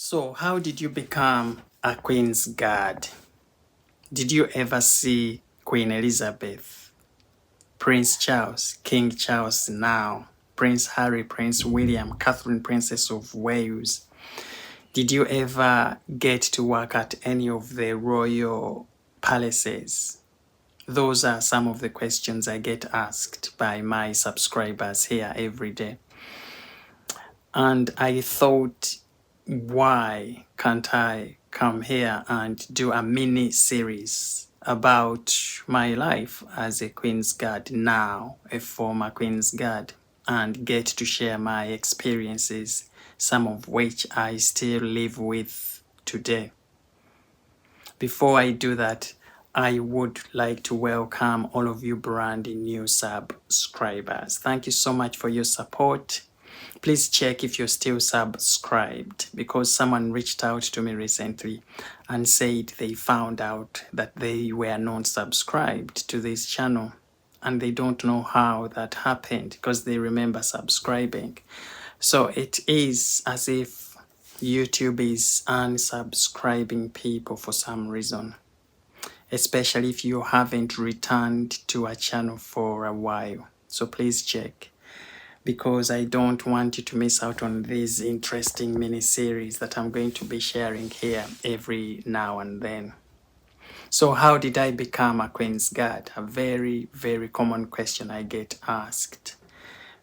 So, how did you become a Queen's Guard? Did you ever see Queen Elizabeth, Prince Charles, King Charles now, Prince Harry, Prince William, Catherine, Princess of Wales? Did you ever get to work at any of the royal palaces? Those are some of the questions I get asked by my subscribers here every day. And I thought, why can't I come here and do a mini series about my life as a Queen's Guard now, a former Queen's Guard, and get to share my experiences, some of which I still live with today. Before I do that, I would like to welcome all of you brand new subscribers. Thank you so much for your support. Please check if you're still subscribed, because someone reached out to me recently and said they found out that they were not subscribed to this channel and they don't know how that happened because they remember subscribing. So it is as if YouTube is unsubscribing people for some reason, especially if you haven't returned to a channel for a while. So please check, because I don't want you to miss out on these interesting mini series that I'm going to be sharing here every now and then. So how did I become a Queen's Guard? A very, very common question I get asked.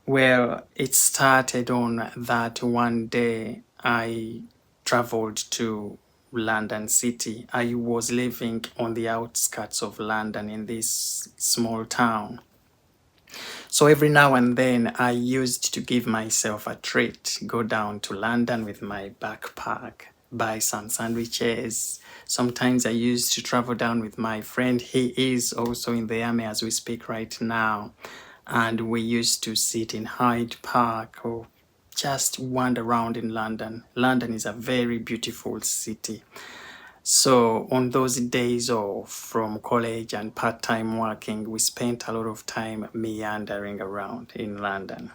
Well, it started on that one day I traveled to London City. I was living on the outskirts of London in this small town. So every now and then I used to give myself a treat, go down to London with my backpack, buy some sandwiches. Sometimes I used to travel down with my friend. He is also in the army as we speak right now. And we used to sit in Hyde Park or just wander around in London. London is a very beautiful city. So on those days off from college and part-time working, we spent a lot of time meandering around in London.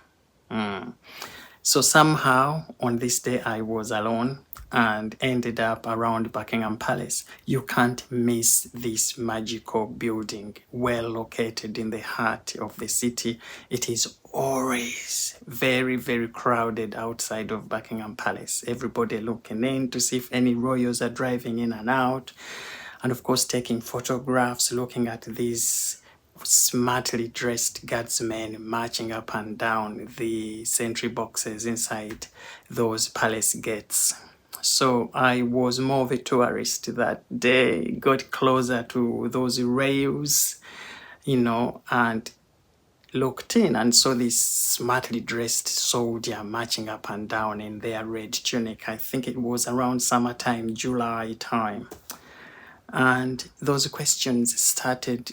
So somehow on this day I was alone and ended up around Buckingham Palace. You can't miss this magical building, well located in the heart of the city. It is always very, very crowded outside of Buckingham Palace. Everybody looking in to see if any royals are driving in and out. And of course, taking photographs, looking at these smartly dressed guardsmen marching up and down the sentry boxes inside those palace gates. So I was more of a tourist that day, got closer to those rails, and looked in and saw this smartly dressed soldier marching up and down in their red tunic. I think it was around summertime, July time. And those questions started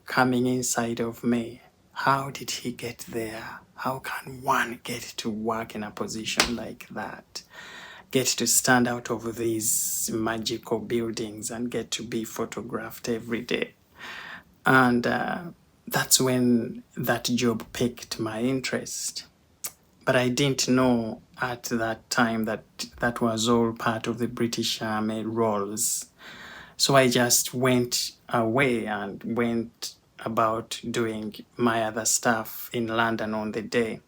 coming inside of me. How did he get there? How can one get to work in a position like that? Get to stand out of these magical buildings and get to be photographed every day. And that's when that job piqued my interest. But I didn't know at that time that that was all part of the British Army roles. So I just went away and went about doing my other stuff in London on the day.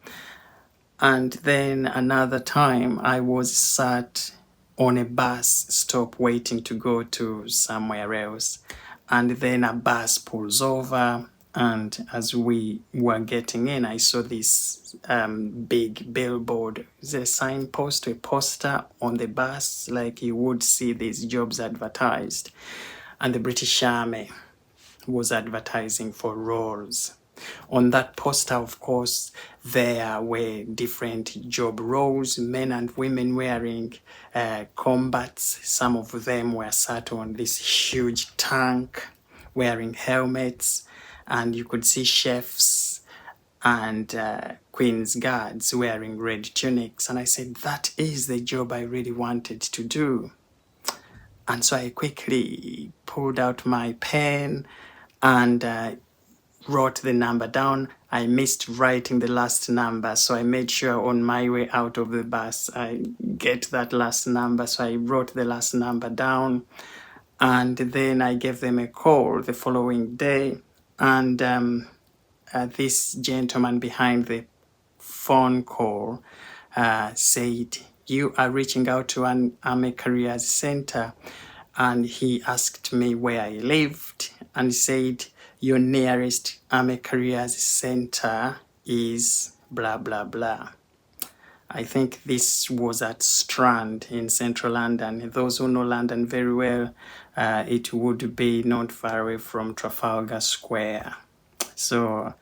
And then another time I was sat on a bus stop waiting to go to somewhere else. And then a bus pulls over. And as we were getting in, I saw this big billboard. It's a signpost, a poster on the bus, like you would see these jobs advertised. And the British Army was advertising for roles. On that poster, of course, there were different job roles, men and women wearing combats. Some of them were sat on this huge tank, wearing helmets, and you could see chefs and Queen's Guards wearing red tunics. And I said, that is the job I really wanted to do. And so I quickly pulled out my pen and wrote the number down. I missed writing the last number, so I made sure on my way out of the bus I get that last number. So I wrote the last number down, and then I gave them a call the following day. And this gentleman behind the phone call said, "You are reaching out to an Army Careers Center." And he asked me where I lived and said, "Your nearest Army Careers Center is blah, blah, blah." I think this was at Strand in central London. Those who know London very well, it would be not far away from Trafalgar Square. So,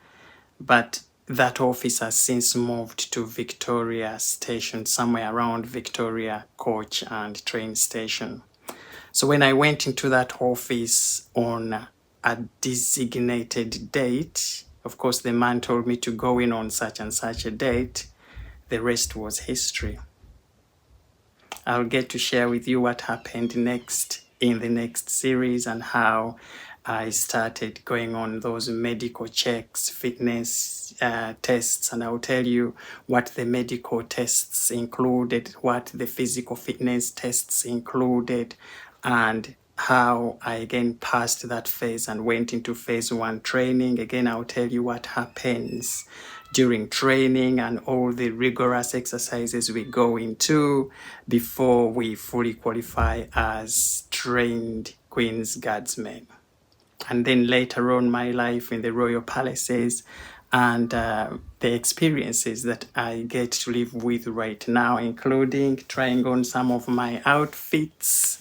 but that office has since moved to Victoria Station, somewhere around Victoria Coach and Train Station. So when I went into that office on a designated date, of course, the man told me to go in on such and such a date. The rest was history. I'll get to share with you what happened next in the next series and how I started going on those medical checks, fitness tests, and I'll tell you what the medical tests included, what the physical fitness tests included, and how I again passed that phase and went into phase 1 training. Again, I'll tell you what happens during training and all the rigorous exercises we go into before we fully qualify as trained Queen's Guardsmen. And then later on, my life in the royal palaces and the experiences that I get to live with right now, including trying on some of my outfits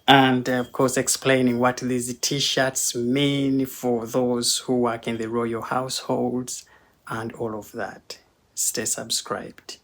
and of course explaining what these t-shirts mean for those who work in the royal households and all of that. Stay subscribed.